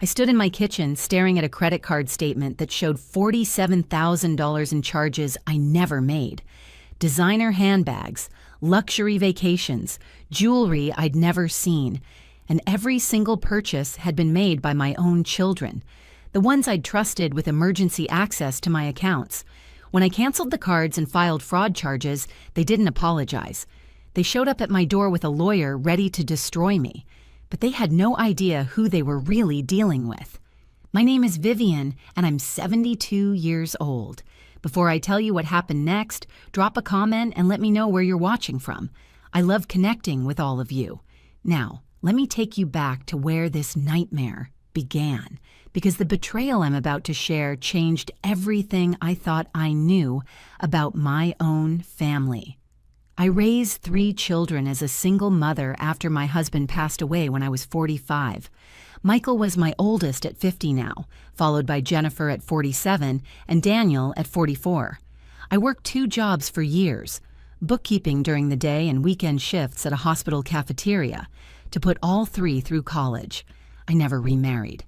I stood in my kitchen staring at a credit card statement that showed $47,000 in charges I never made. Designer handbags, luxury vacations, jewelry I'd never seen, and every single purchase had been made by my own children, the ones I'd trusted with emergency access to my accounts. When I canceled the cards and filed fraud charges, they didn't apologize. They showed up at my door with a lawyer ready to destroy me, but they had no idea who they were really dealing with. My name is Vivian, and I'm 72 years old. Before I tell you what happened next, drop a comment and let me know where you're watching from. I love connecting with all of you. Now, let me take you back to where this nightmare began, because the betrayal I'm about to share changed everything I thought I knew about my own family. I raised 3 children as a single mother after my husband passed away when I was 45. Michael was my oldest at 50 now, followed by Jennifer at 47 and Daniel at 44. I worked 2 jobs for years, bookkeeping during the day and weekend shifts at a hospital cafeteria, to put all 3 through college. I never remarried.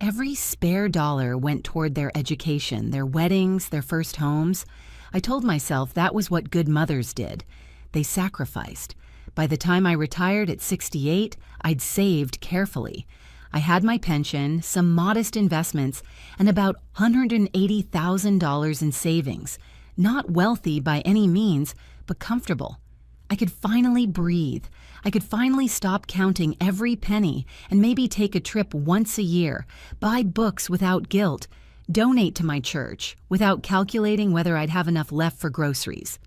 Every spare dollar went toward their education, their weddings, their first homes. I told myself that was what good mothers did. They sacrificed. By the time I retired at 68, I'd saved carefully. I had my pension, some modest investments, and about $180,000 in savings. Not wealthy by any means, but comfortable. I could finally breathe. I could finally stop counting every penny and maybe take a trip once a year, buy books without guilt, donate to my church without calculating whether I'd have enough left for groceries.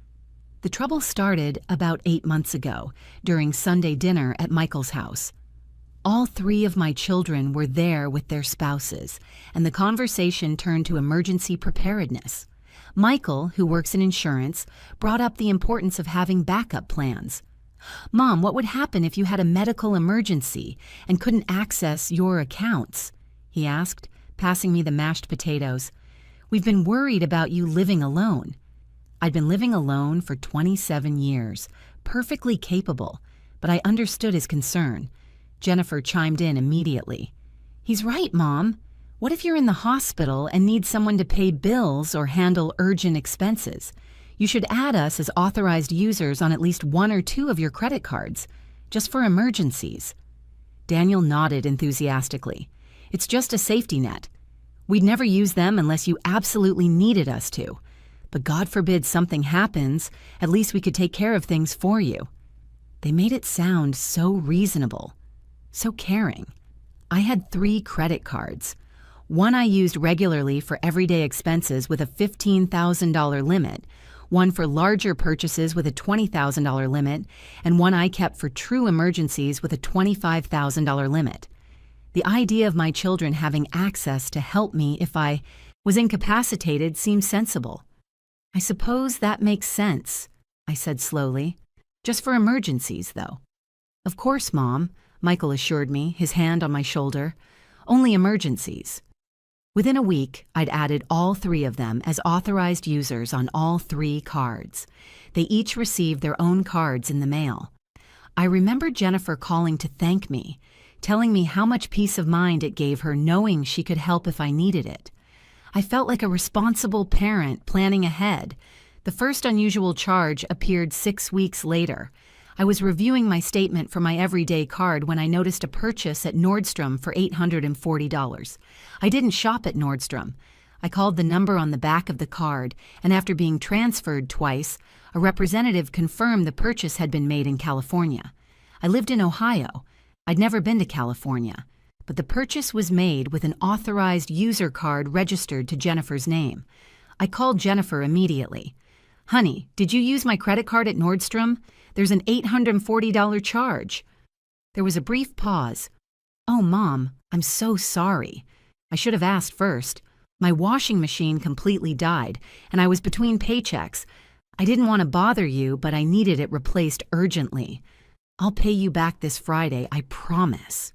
The trouble started about 8 months ago, during Sunday dinner at Michael's house. All 3 of my children were there with their spouses, and the conversation turned to emergency preparedness. Michael, who works in insurance, brought up the importance of having backup plans. "Mom, what would happen if you had a medical emergency and couldn't access your accounts?" he asked, passing me the mashed potatoes. "We've been worried about you living alone." I'd been living alone for 27 years, perfectly capable, but I understood his concern. Jennifer chimed in immediately. "He's right, Mom. What if you're in the hospital and need someone to pay bills or handle urgent expenses? You should add us as authorized users on at least 1 or 2 of your credit cards, just for emergencies." Daniel nodded enthusiastically. "It's just a safety net. We'd never use them unless you absolutely needed us to. But God forbid something happens, at least we could take care of things for you." They made it sound so reasonable, so caring. I had 3 credit cards. One I used regularly for everyday expenses with a $15,000 limit, one for larger purchases with a $20,000 limit, and one I kept for true emergencies with a $25,000 limit. The idea of my children having access to help me if I was incapacitated seemed sensible. "I suppose that makes sense," I said slowly. "Just for emergencies, though." "Of course, Mom," Michael assured me, his hand on my shoulder. "Only emergencies." Within a week, I'd added all 3 of them as authorized users on all 3 cards. They each received their own cards in the mail. I remember Jennifer calling to thank me, telling me how much peace of mind it gave her knowing she could help if I needed it. I felt like a responsible parent planning ahead. The first unusual charge appeared 6 weeks later. I was reviewing my statement for my everyday card when I noticed a purchase at Nordstrom for $840. I didn't shop at Nordstrom. I called the number on the back of the card, and after being transferred twice, a representative confirmed the purchase had been made in California. I lived in Ohio. I'd never been to California. But the purchase was made with an authorized user card registered to Jennifer's name. I called Jennifer immediately. "Honey, did you use my credit card at Nordstrom? There's an $840 charge." There was a brief pause. "Oh, Mom, I'm so sorry. I should have asked first. My washing machine completely died, and I was between paychecks. I didn't want to bother you, but I needed it replaced urgently. I'll pay you back this Friday, I promise."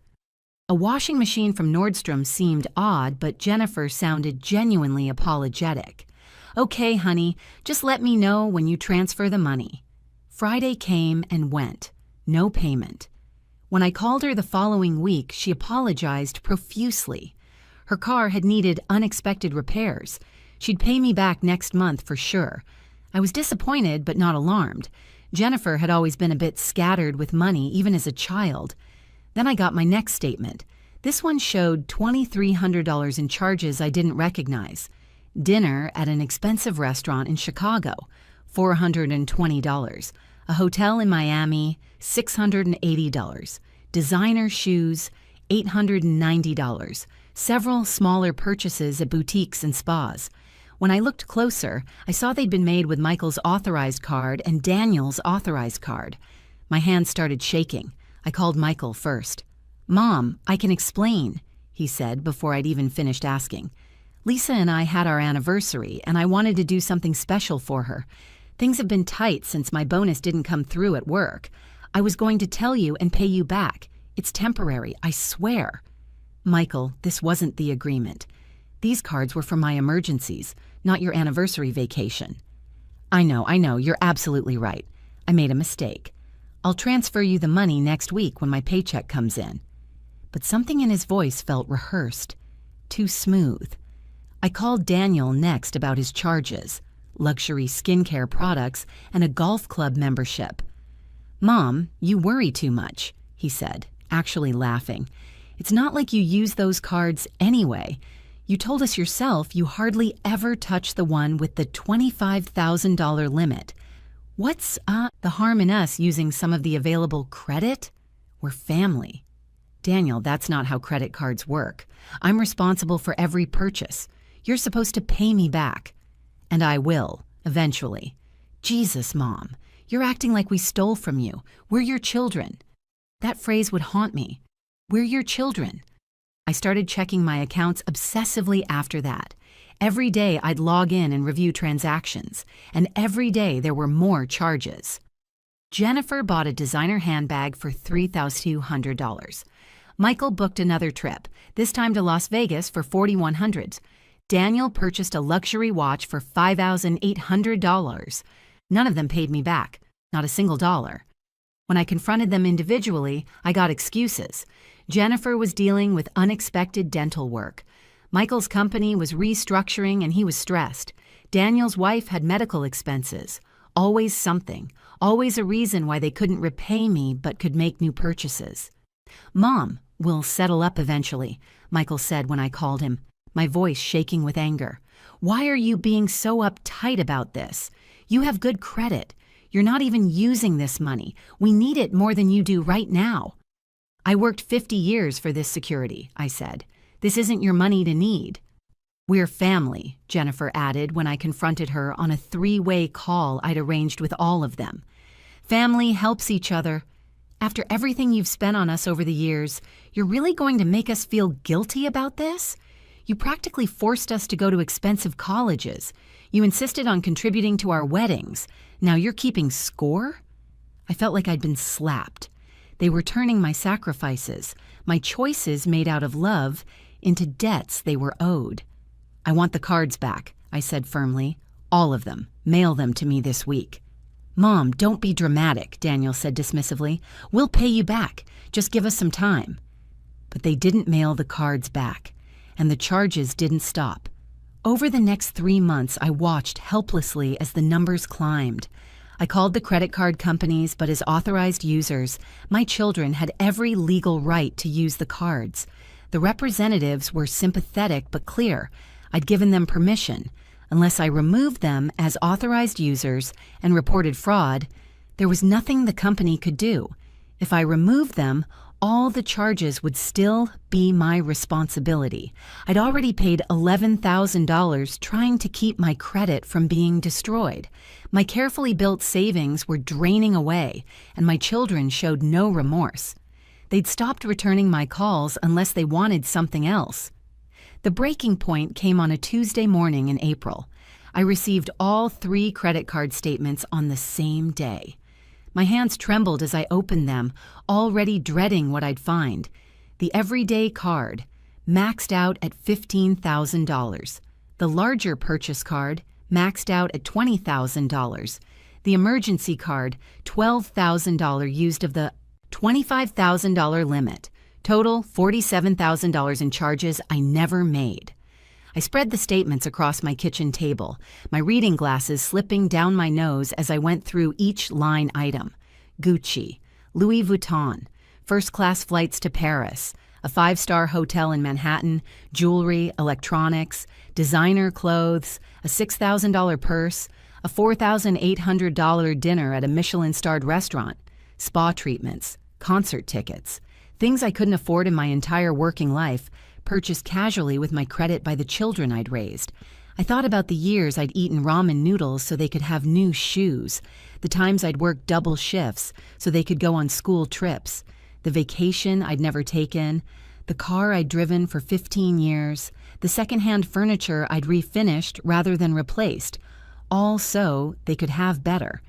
A washing machine from Nordstrom seemed odd, but Jennifer sounded genuinely apologetic. "Okay, honey, just let me know when you transfer the money." Friday came and went. No payment. When I called her the following week, she apologized profusely. Her car had needed unexpected repairs. She'd pay me back next month for sure. I was disappointed but not alarmed. Jennifer had always been a bit scattered with money, even as a child. Then I got my next statement. This one showed $2,300 in charges I didn't recognize. Dinner at an expensive restaurant in Chicago, $420. A hotel in Miami, $680. Designer shoes, $890. Several smaller purchases at boutiques and spas. When I looked closer, I saw they'd been made with Michael's authorized card and Daniel's authorized card. My hands started shaking. I called Michael first. "Mom, I can explain," he said before I'd even finished asking. "Lisa and I had our anniversary, and I wanted to do something special for her. Things have been tight since my bonus didn't come through at work. I was going to tell you and pay you back. It's temporary, I swear." "Michael, this wasn't the agreement. These cards were for my emergencies, not your anniversary vacation." I know, you're absolutely right. I made a mistake. I'll transfer you the money next week when my paycheck comes in." But something in his voice felt rehearsed, too smooth. I called Daniel next about his charges, luxury skincare products, and a golf club membership. "Mom, you worry too much," he said, actually laughing. "It's not like you use those cards anyway. You told us yourself you hardly ever touch the one with the $25,000 limit. What's the harm in us using some of the available credit? We're family." "Daniel, that's not how credit cards work. I'm responsible for every purchase. You're supposed to pay me back. And I will, eventually." "Jesus, Mom, you're acting like we stole from you. We're your children." That phrase would haunt me. We're your children. I started checking my accounts obsessively after that. Every day I'd log in and review transactions, and every day there were more charges. Jennifer bought a designer handbag for $3,200. Michael booked another trip, this time to Las Vegas for $4,100. Daniel purchased a luxury watch for $5,800. None of them paid me back, not a single dollar. When I confronted them individually, I got excuses. Jennifer was dealing with unexpected dental work. Michael's company was restructuring and he was stressed. Daniel's wife had medical expenses. Always something. Always a reason why they couldn't repay me but could make new purchases. "Mom, we'll settle up eventually," Michael said when I called him, my voice shaking with anger. "Why are you being so uptight about this? You have good credit. You're not even using this money. We need it more than you do right now." "I worked 50 years for this security," I said. "This isn't your money to need." "We're family," Jennifer added when I confronted her on a 3-way call I'd arranged with all of them. "Family helps each other. After everything you've spent on us over the years, you're really going to make us feel guilty about this? You practically forced us to go to expensive colleges. You insisted on contributing to our weddings. Now you're keeping score?" I felt like I'd been slapped. They were turning my sacrifices, my choices made out of love, into debts they were owed. "I want the cards back," I said firmly. "All of them. Mail them to me this week." "Mom, don't be dramatic," Daniel said dismissively. "We'll pay you back. Just give us some time." But they didn't mail the cards back, and the charges didn't stop. Over the next 3 months, I watched helplessly as the numbers climbed. I called the credit card companies, but as authorized users, my children had every legal right to use the cards. The representatives were sympathetic but clear. I'd given them permission. Unless I removed them as authorized users and reported fraud, there was nothing the company could do. If I removed them, all the charges would still be my responsibility. I'd already paid $11,000 trying to keep my credit from being destroyed. My carefully built savings were draining away, and my children showed no remorse. They'd stopped returning my calls unless they wanted something else. The breaking point came on a Tuesday morning in April. I received all 3 credit card statements on the same day. My hands trembled as I opened them, already dreading what I'd find. The everyday card, maxed out at $15,000. The larger purchase card, maxed out at $20,000. The emergency card, $12,000 used of the $25,000 limit. Total $47,000 in charges I never made. I spread the statements across my kitchen table, my reading glasses slipping down my nose as I went through each line item. Gucci, Louis Vuitton, first-class flights to Paris, a 5-star hotel in Manhattan, jewelry, electronics, designer clothes, a $6,000 purse, a $4,800 dinner at a Michelin-starred restaurant, spa treatments, concert tickets, things I couldn't afford in my entire working life, purchased casually with my credit by the children I'd raised. I thought about the years I'd eaten ramen noodles so they could have new shoes, the times I'd worked double shifts so they could go on school trips, the vacation I'd never taken, the car I'd driven for 15 years, the secondhand furniture I'd refinished rather than replaced, all so they could have better.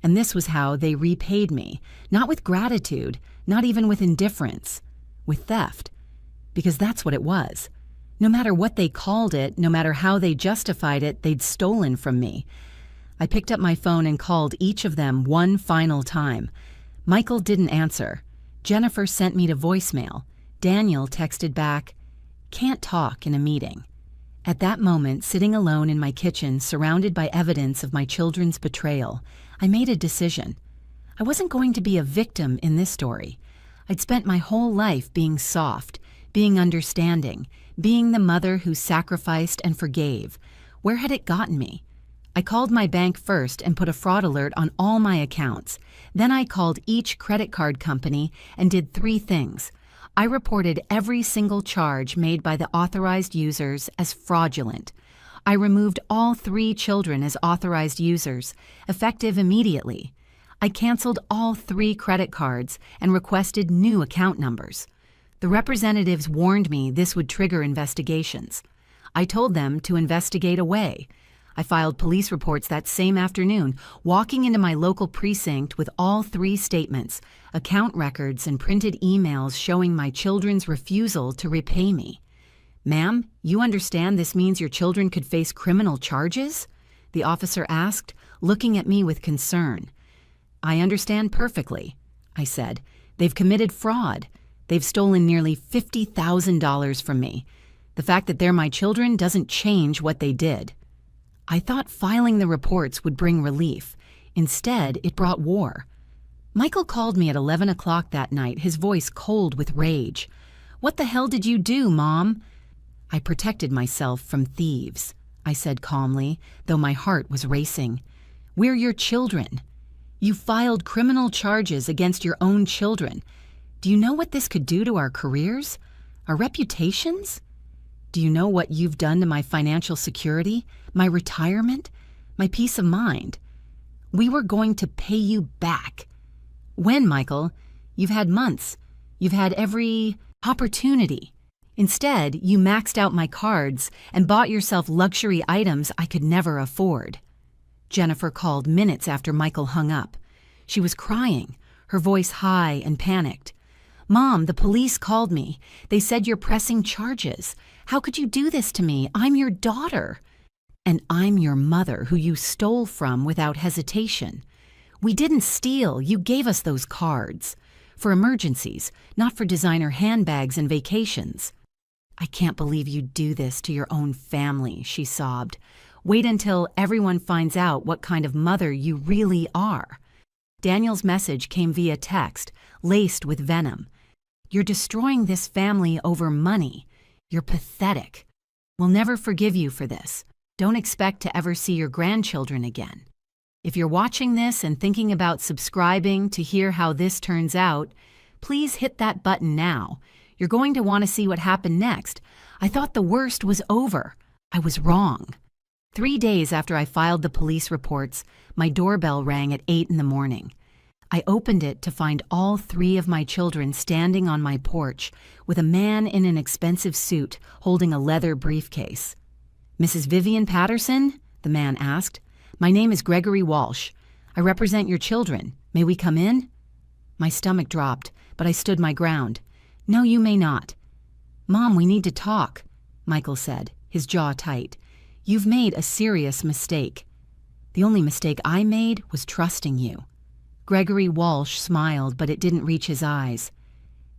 And this was how they repaid me, not with gratitude, not even with indifference, with theft. Because that's what it was. No matter what they called it, no matter how they justified it, they'd stolen from me. I picked up my phone and called each of them one final time. Michael didn't answer. Jennifer sent me to voicemail. Daniel texted back, "Can't talk in a meeting." At that moment, sitting alone in my kitchen, surrounded by evidence of my children's betrayal, I made a decision. I wasn't going to be a victim in this story. I'd spent my whole life being soft, being understanding, being the mother who sacrificed and forgave. Where had it gotten me? I called my bank first and put a fraud alert on all my accounts. Then I called each credit card company and did 3 things. I reported every single charge made by the authorized users as fraudulent. I removed all 3 children as authorized users, effective immediately. I canceled all 3 credit cards and requested new account numbers. The representatives warned me this would trigger investigations. I told them to investigate away. I filed police reports that same afternoon, walking into my local precinct with all 3 statements, account records, and printed emails showing my children's refusal to repay me. "Ma'am, you understand this means your children could face criminal charges?" the officer asked, looking at me with concern. "I understand perfectly," I said. "They've committed fraud. They've stolen nearly $50,000 from me. The fact that they're my children doesn't change what they did." I thought filing the reports would bring relief. Instead, it brought war. Michael called me at 11 o'clock that night, his voice cold with rage. "What the hell did you do, Mom?" "I protected myself from thieves," I said calmly, though my heart was racing. "We're your children. You filed criminal charges against your own children. Do you know what this could do to our careers? Our reputations? Do you know what you've done to my financial security, my retirement, my peace of mind? We were going to pay you back." "When, Michael? You've had months. You've had every opportunity. Instead, you maxed out my cards and bought yourself luxury items I could never afford." Jennifer called minutes after Michael hung up. She was crying, her voice high and panicked. "Mom, the police called me. They said you're pressing charges. How could you do this to me? I'm your daughter. And I'm your mother who you stole from without hesitation. We didn't steal. You gave us those cards. For emergencies, not for designer handbags and vacations." "I can't believe you'd do this to your own family," she sobbed. "Wait until everyone finds out what kind of mother you really are." Daniel's message came via text, laced with venom. "You're destroying this family over money. You're pathetic. We'll never forgive you for this. Don't expect to ever see your grandchildren again. If you're watching this and thinking about subscribing to hear how this turns out, please hit that button now. You're going to want to see what happened next. I thought the worst was over. I was wrong." 3 days after I filed the police reports, my doorbell rang at 8 in the morning. I opened it to find all 3 of my children standing on my porch with a man in an expensive suit holding a leather briefcase. "Mrs. Vivian Patterson?" the man asked. "My name is Gregory Walsh. I represent your children. May we come in?" My stomach dropped, but I stood my ground. "No, you may not." "Mom, we need to talk," Michael said, his jaw tight. "You've made a serious mistake." "The only mistake I made was trusting you." Gregory Walsh smiled, but it didn't reach his eyes.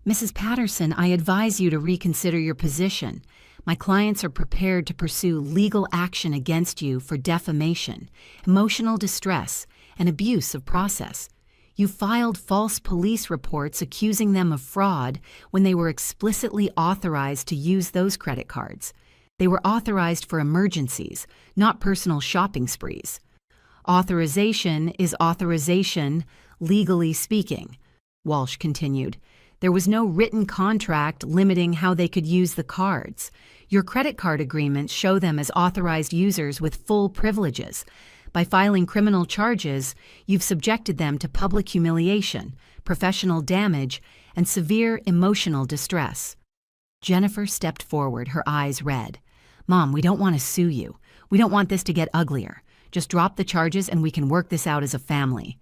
"Mrs. Patterson, I advise you to reconsider your position. My clients are prepared to pursue legal action against you for defamation, emotional distress, and abuse of process. You filed false police reports accusing them of fraud when they were explicitly authorized to use those credit cards. They were authorized for emergencies, not personal shopping sprees. Authorization is authorization, legally speaking," Walsh continued. "There was no written contract limiting how they could use the cards. Your credit card agreements show them as authorized users with full privileges. By filing criminal charges, you've subjected them to public humiliation, professional damage, and severe emotional distress." Jennifer stepped forward, her eyes red. "Mom, we don't want to sue you. We don't want this to get uglier. Just drop the charges and we can work this out as a family."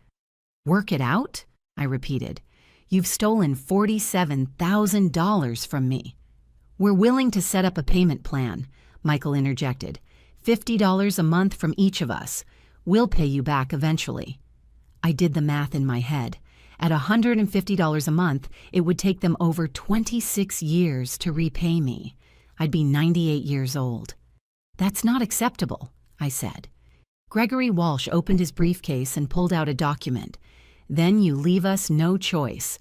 "Work it out?" I repeated. "You've stolen $47,000 from me." "We're willing to set up a payment plan," Michael interjected. $50 a month from each of us. We'll pay you back eventually." I did the math in my head. At $150 a month, it would take them over 26 years to repay me. I'd be 98 years old. "That's not acceptable," I said. Gregory Walsh opened his briefcase and pulled out a document. "Then you leave us no choice.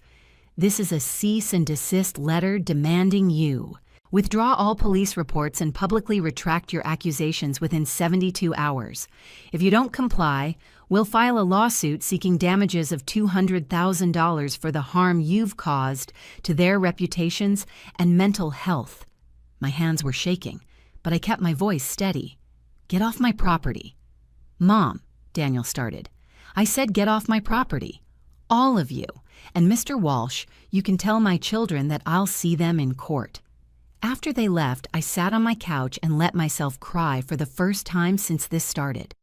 This is a cease and desist letter demanding you withdraw all police reports and publicly retract your accusations within 72 hours. If you don't comply, we'll file a lawsuit seeking damages of $200,000 for the harm you've caused to their reputations and mental health." My hands were shaking, but I kept my voice steady. "Get off my property." "Mom," Daniel started. "I said get off my property. All of you. And Mr. Walsh, you can tell my children that I'll see them in court." After they left, I sat on my couch and let myself cry for the first time since this started.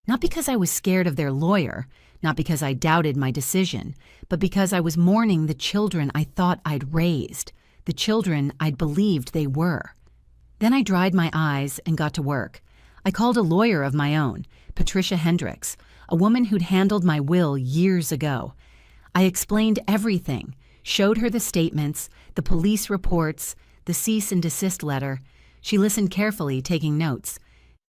Not because I was scared of their lawyer, not because I doubted my decision, but because I was mourning the children I thought I'd raised, the children I'd believed they were. Then I dried my eyes and got to work. I called a lawyer of my own, Patricia Hendricks, a woman who'd handled my will years ago. I explained everything, showed her the statements, the police reports, the cease and desist letter. She listened carefully, taking notes.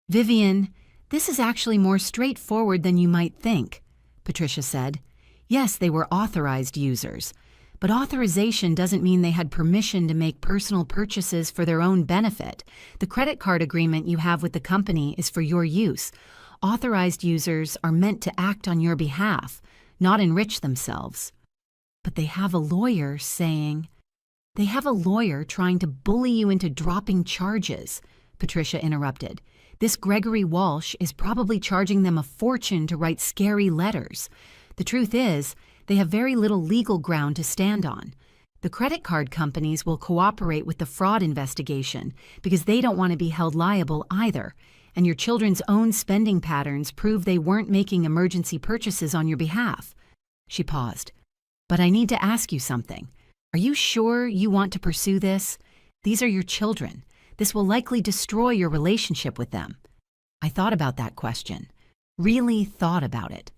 "Vivian, this is actually more straightforward than you might think," Patricia said. "Yes, they were authorized users, but authorization doesn't mean they had permission to make personal purchases for their own benefit. The credit card agreement you have with the company is for your use. Authorized users are meant to act on your behalf, not enrich themselves." "But they have a lawyer saying—" "They have a lawyer trying to bully you into dropping charges," Patricia interrupted. "This Gregory Walsh is probably charging them a fortune to write scary letters. The truth is, they have very little legal ground to stand on. The credit card companies will cooperate with the fraud investigation because they don't want to be held liable either, and your children's own spending patterns prove they weren't making emergency purchases on your behalf." She paused. "But I need to ask you something. Are you sure you want to pursue this? These are your children. This will likely destroy your relationship with them." I thought about that question. Really thought about it.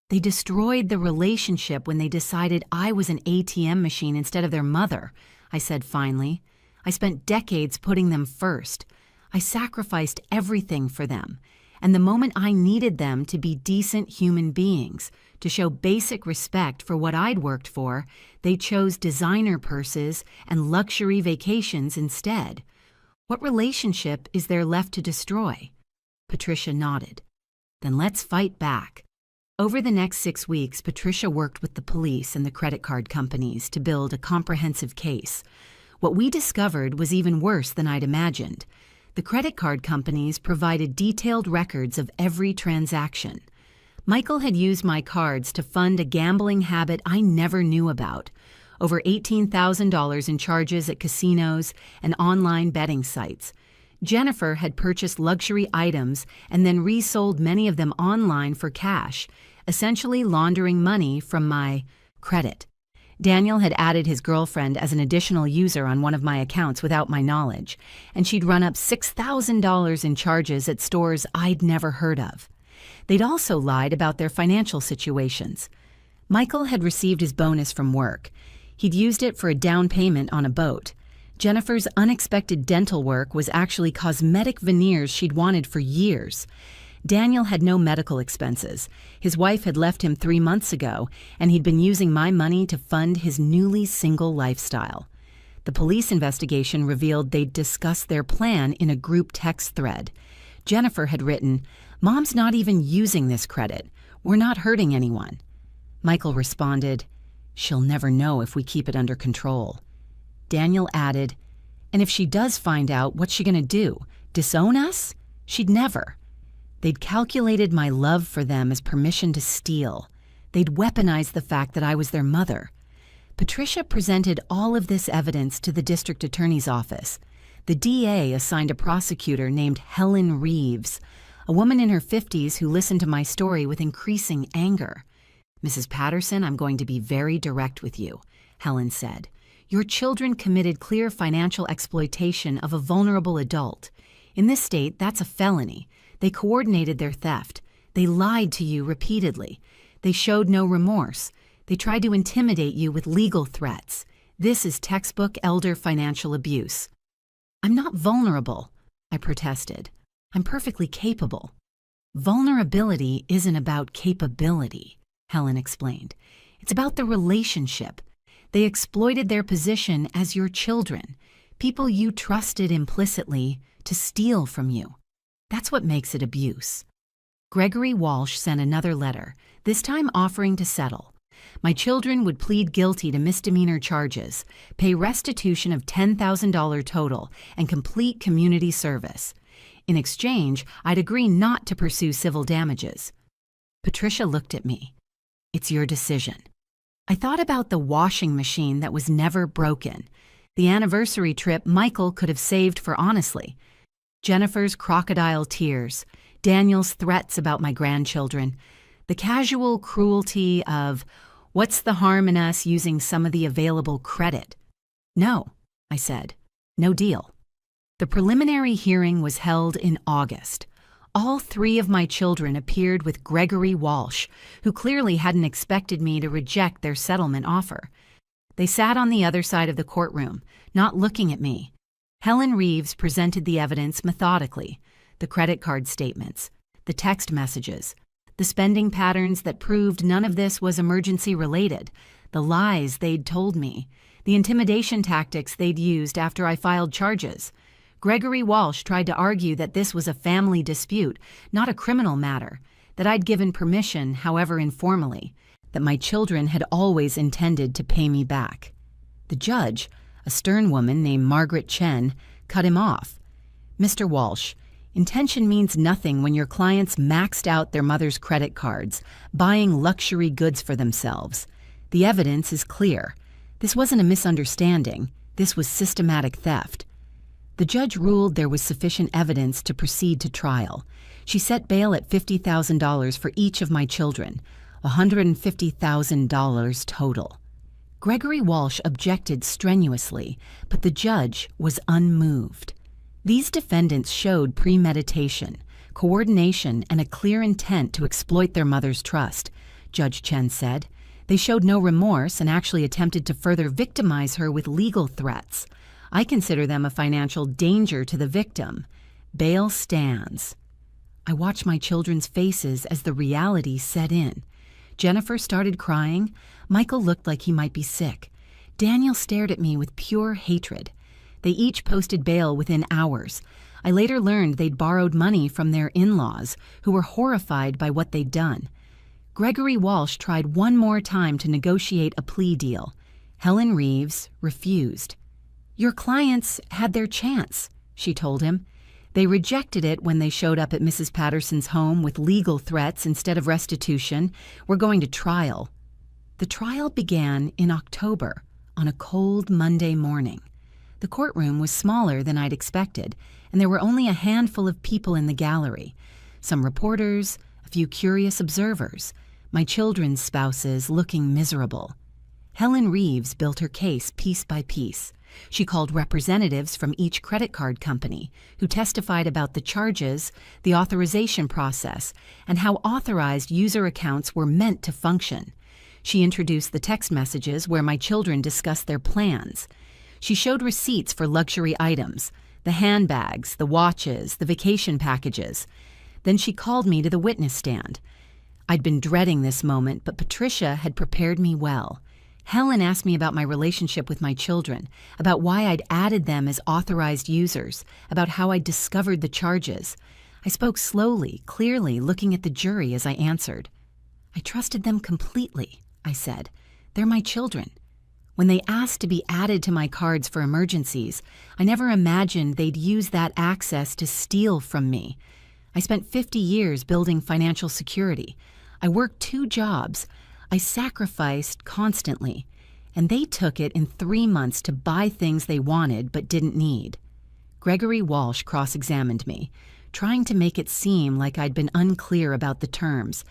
"They destroyed the relationship when they decided I was an ATM machine instead of their mother," I said finally. "I spent decades putting them first. I sacrificed everything for them. And the moment I needed them to be decent human beings, to show basic respect for what I'd worked for, they chose designer purses and luxury vacations instead. What relationship is there left to destroy?" Patricia nodded. "Then let's fight back." Over the next 6 weeks, Patricia worked with the police and the credit card companies to build a comprehensive case. What we discovered was even worse than I'd imagined. The credit card companies provided detailed records of every transaction. Michael had used my cards to fund a gambling habit I never knew about. Over $18,000 in charges at casinos and online betting sites. Jennifer had purchased luxury items and then resold many of them online for cash, essentially laundering money from my credit. Daniel had added his girlfriend as an additional user on one of my accounts without my knowledge, and she'd run up $6,000 in charges at stores I'd never heard of. They'd also lied about their financial situations. Michael had received his bonus from work. He'd used it for a down payment on a boat. Jennifer's unexpected dental work was actually cosmetic veneers she'd wanted for years. Daniel had no medical expenses. His wife had left him 3 months ago, and he'd been using my money to fund his newly single lifestyle. The police investigation revealed they'd discussed their plan in a group text thread. Jennifer had written, "Mom's not even using this credit. We're not hurting anyone." Michael responded, "She'll never know if we keep it under control." Daniel added, "And if she does find out, what's she going to do? Disown us? She'd never." They'd calculated my love for them as permission to steal. They'd weaponized the fact that I was their mother. Patricia presented all of this evidence to the district attorney's office. The DA assigned a prosecutor named Helen Reeves, a woman in her 50s who listened to my story with increasing anger. "Mrs. Patterson, I'm going to be very direct with you," Helen said. "Your children committed clear financial exploitation of a vulnerable adult. In this state, that's a felony. They coordinated their theft. They lied to you repeatedly. They showed no remorse. They tried to intimidate you with legal threats. This is textbook elder financial abuse." "I'm not vulnerable," I protested. "I'm perfectly capable." "Vulnerability isn't about capability," Helen explained. "It's about the relationship. They exploited their position as your children, people you trusted implicitly, to steal from you. That's what makes it abuse." Gregory Walsh sent another letter, this time offering to settle. My children would plead guilty to misdemeanor charges, pay restitution of $10,000 total, and complete community service. In exchange, I'd agree not to pursue civil damages. Patricia looked at me. "It's your decision." I thought about the washing machine that was never broken, the anniversary trip Michael could have saved for honestly, Jennifer's crocodile tears, Daniel's threats about my grandchildren, the casual cruelty of, "What's the harm in us using some of the available credit?" "No," I said. "No deal." The preliminary hearing was held in August. All 3 of my children appeared with Gregory Walsh, who clearly hadn't expected me to reject their settlement offer. They sat on the other side of the courtroom, not looking at me. Helen Reeves presented the evidence methodically, the credit card statements, the text messages, the spending patterns that proved none of this was emergency related, the lies they'd told me, the intimidation tactics they'd used after I filed charges. Gregory Walsh tried to argue that this was a family dispute, not a criminal matter, that I'd given permission, however informally, that my children had always intended to pay me back. The judge, a stern woman named Margaret Chen, cut him off. "Mr. Walsh, intention means nothing when your clients maxed out their mother's credit cards, buying luxury goods for themselves. The evidence is clear. This wasn't a misunderstanding. This was systematic theft." The judge ruled there was sufficient evidence to proceed to trial. She set bail at $50,000 for each of my children, $150,000 total. Gregory Walsh objected strenuously, but the judge was unmoved. These defendants showed premeditation, coordination, and a clear intent to exploit their mother's trust, Judge Chen said. They showed no remorse and actually attempted to further victimize her with legal threats. I consider them a financial danger to the victim. Bail stands. I watched my children's faces as the reality set in. Jennifer started crying. Michael looked like he might be sick. Daniel stared at me with pure hatred. They each posted bail within hours. I later learned they'd borrowed money from their in-laws, who were horrified by what they'd done. Gregory Walsh tried one more time to negotiate a plea deal. Helen Reeves refused. "Your clients had their chance," she told him. "They rejected it when they showed up at Mrs. Patterson's home with legal threats instead of restitution. We're going to trial." The trial began in October, on a cold Monday morning. The courtroom was smaller than I'd expected, and there were only a handful of people in the gallery. Some reporters, a few curious observers, my children's spouses looking miserable. Helen Reeves built her case piece by piece. She called representatives from each credit card company, who testified about the charges, the authorization process, and how authorized user accounts were meant to function. She introduced the text messages where my children discussed their plans. She showed receipts for luxury items, the handbags, the watches, the vacation packages. Then she called me to the witness stand. I'd been dreading this moment, but Patricia had prepared me well. Helen asked me about my relationship with my children, about why I'd added them as authorized users, about how I'd discovered the charges. I spoke slowly, clearly, looking at the jury as I answered. I trusted them completely, I said. They're my children. When they asked to be added to my cards for emergencies, I never imagined they'd use that access to steal from me. I spent 50 years building financial security. I worked 2 jobs. I sacrificed constantly, and they took it in 3 months to buy things they wanted but didn't need. Gregory Walsh cross-examined me, trying to make it seem like I'd been unclear about the terms,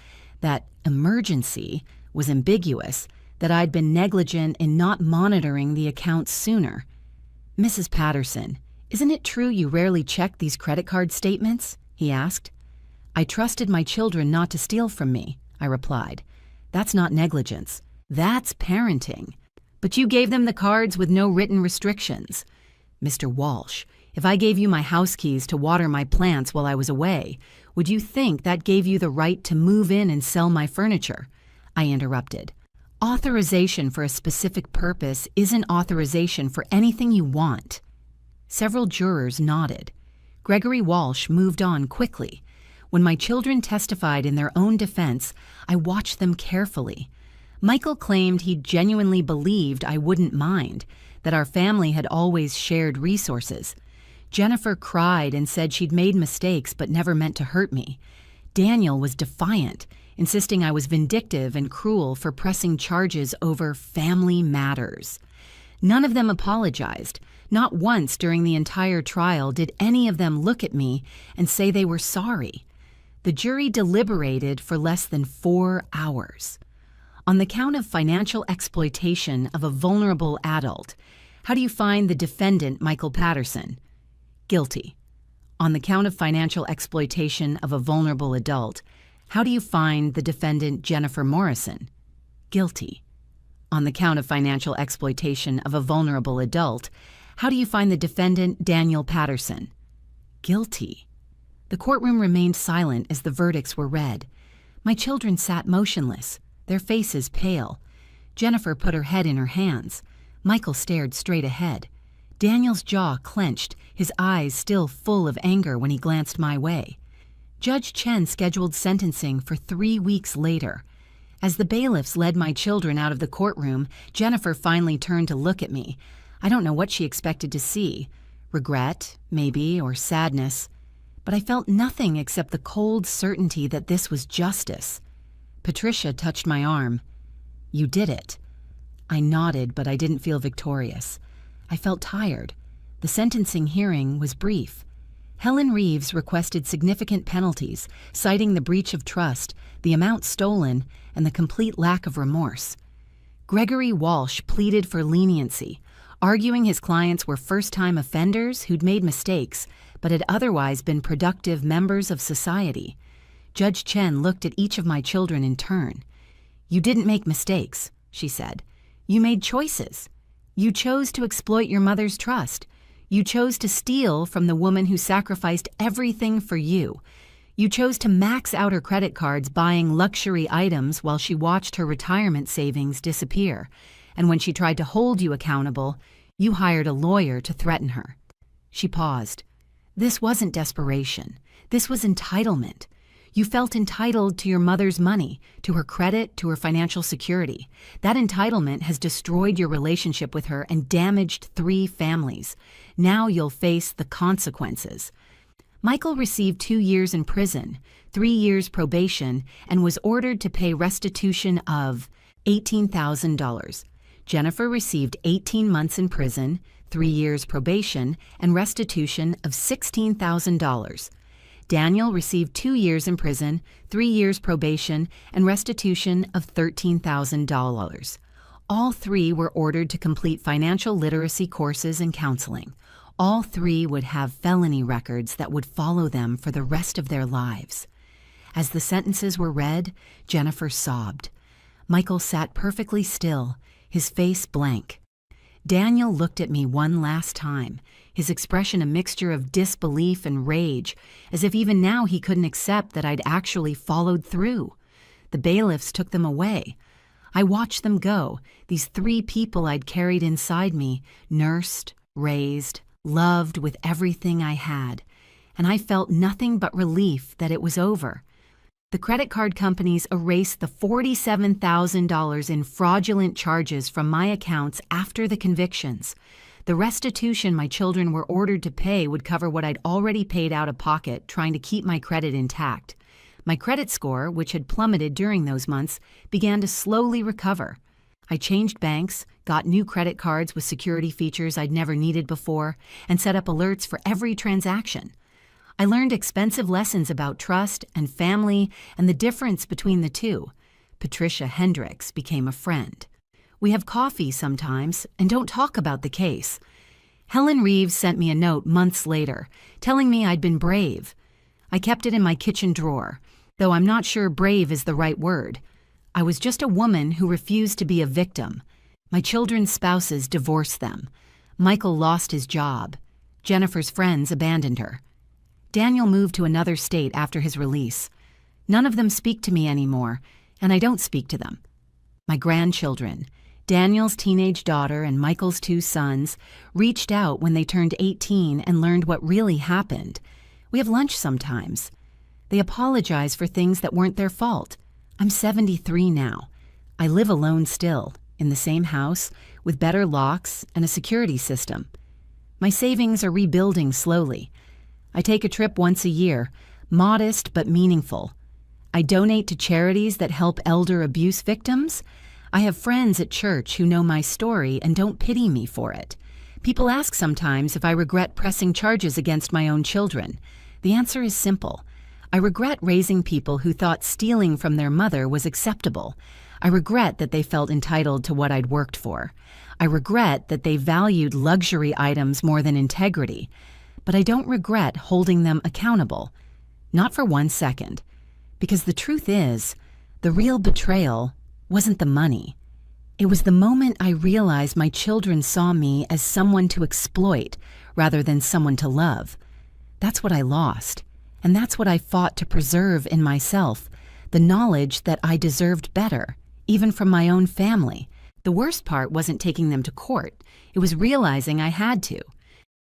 that emergency was ambiguous, that I'd been negligent in not monitoring the accounts sooner. Mrs. Patterson, isn't it true you rarely check these credit card statements? He asked. I trusted my children not to steal from me, I replied. That's not negligence. That's parenting. But you gave them the cards with no written restrictions. Mr. Walsh, if I gave you my house keys to water my plants while I was away, would you think that gave you the right to move in and sell my furniture? I interrupted. Authorization for a specific purpose isn't authorization for anything you want. Several jurors nodded. Gregory Walsh moved on quickly. When my children testified in their own defense, I watched them carefully. Michael claimed he genuinely believed I wouldn't mind, that our family had always shared resources. Jennifer cried and said she'd made mistakes but never meant to hurt me. Daniel was defiant, insisting I was vindictive and cruel for pressing charges over family matters. None of them apologized. Not once during the entire trial did any of them look at me and say they were sorry. The jury deliberated for less than 4 hours. On the count of financial exploitation of a vulnerable adult, how do you find the defendant, Michael Patterson? Guilty. On the count of financial exploitation of a vulnerable adult, how do you find the defendant, Jennifer Morrison? Guilty. On the count of financial exploitation of a vulnerable adult, how do you find the defendant, Daniel Patterson? Guilty. The courtroom remained silent as the verdicts were read. My children sat motionless, their faces pale. Jennifer put her head in her hands. Michael stared straight ahead. Daniel's jaw clenched, his eyes still full of anger when he glanced my way. Judge Chen scheduled sentencing for 3 weeks later. As the bailiffs led my children out of the courtroom, Jennifer finally turned to look at me. I don't know what she expected to see. Regret, maybe, or sadness. But I felt nothing except the cold certainty that this was justice. Patricia touched my arm. You did it. I nodded, but I didn't feel victorious. I felt tired. The sentencing hearing was brief. Helen Reeves requested significant penalties, citing the breach of trust, the amount stolen, and the complete lack of remorse. Gregory Walsh pleaded for leniency, arguing his clients were first-time offenders who'd made mistakes, but had otherwise been productive members of society. Judge Chen looked at each of my children in turn. You didn't make mistakes, she said. You made choices. You chose to exploit your mother's trust. You chose to steal from the woman who sacrificed everything for you. You chose to max out her credit cards buying luxury items while she watched her retirement savings disappear. And when she tried to hold you accountable, you hired a lawyer to threaten her. She paused. This wasn't desperation. This was entitlement. You felt entitled to your mother's money, to her credit, to her financial security. That entitlement has destroyed your relationship with her and damaged 3 families. Now you'll face the consequences. Michael received 2 years in prison, 3 years probation, and was ordered to pay restitution of $18,000. Jennifer received 18 months in prison, 3 years probation, and restitution of $16,000. Daniel received 2 years in prison, 3 years probation, and restitution of $13,000. All 3 were ordered to complete financial literacy courses and counseling. All 3 would have felony records that would follow them for the rest of their lives. As the sentences were read, Jennifer sobbed. Michael sat perfectly still, his face blank. Daniel looked at me one last time, his expression a mixture of disbelief and rage, as if even now he couldn't accept that I'd actually followed through. The bailiffs took them away. I watched them go, these 3 people I'd carried inside me, nursed, raised, loved with everything I had, and I felt nothing but relief that it was over. The credit card companies erased the $47,000 in fraudulent charges from my accounts after the convictions. The restitution my children were ordered to pay would cover what I'd already paid out of pocket trying to keep my credit intact. My credit score, which had plummeted during those months, began to slowly recover. I changed banks, got new credit cards with security features I'd never needed before, and set up alerts for every transaction. I learned expensive lessons about trust and family and the difference between the two. Patricia Hendricks became a friend. We have coffee sometimes and don't talk about the case. Helen Reeves sent me a note months later, telling me I'd been brave. I kept it in my kitchen drawer, though I'm not sure brave is the right word. I was just a woman who refused to be a victim. My children's spouses divorced them. Michael lost his job. Jennifer's friends abandoned her. Daniel moved to another state after his release. None of them speak to me anymore, and I don't speak to them. My grandchildren, Daniel's teenage daughter and Michael's 2 sons, reached out when they turned 18 and learned what really happened. We have lunch sometimes. They apologize for things that weren't their fault. I'm 73 now. I live alone still, in the same house, with better locks and a security system. My savings are rebuilding slowly. I take a trip once a year, modest but meaningful. I donate to charities that help elder abuse victims. I have friends at church who know my story and don't pity me for it. People ask sometimes if I regret pressing charges against my own children. The answer is simple. I regret raising people who thought stealing from their mother was acceptable. I regret that they felt entitled to what I'd worked for. I regret that they valued luxury items more than integrity. But I don't regret holding them accountable. Not for 1 second. Because the truth is, the real betrayal wasn't the money. It was the moment I realized my children saw me as someone to exploit rather than someone to love. That's what I lost. And that's what I fought to preserve in myself, the knowledge that I deserved better, even from my own family. The worst part wasn't taking them to court. It was realizing I had to.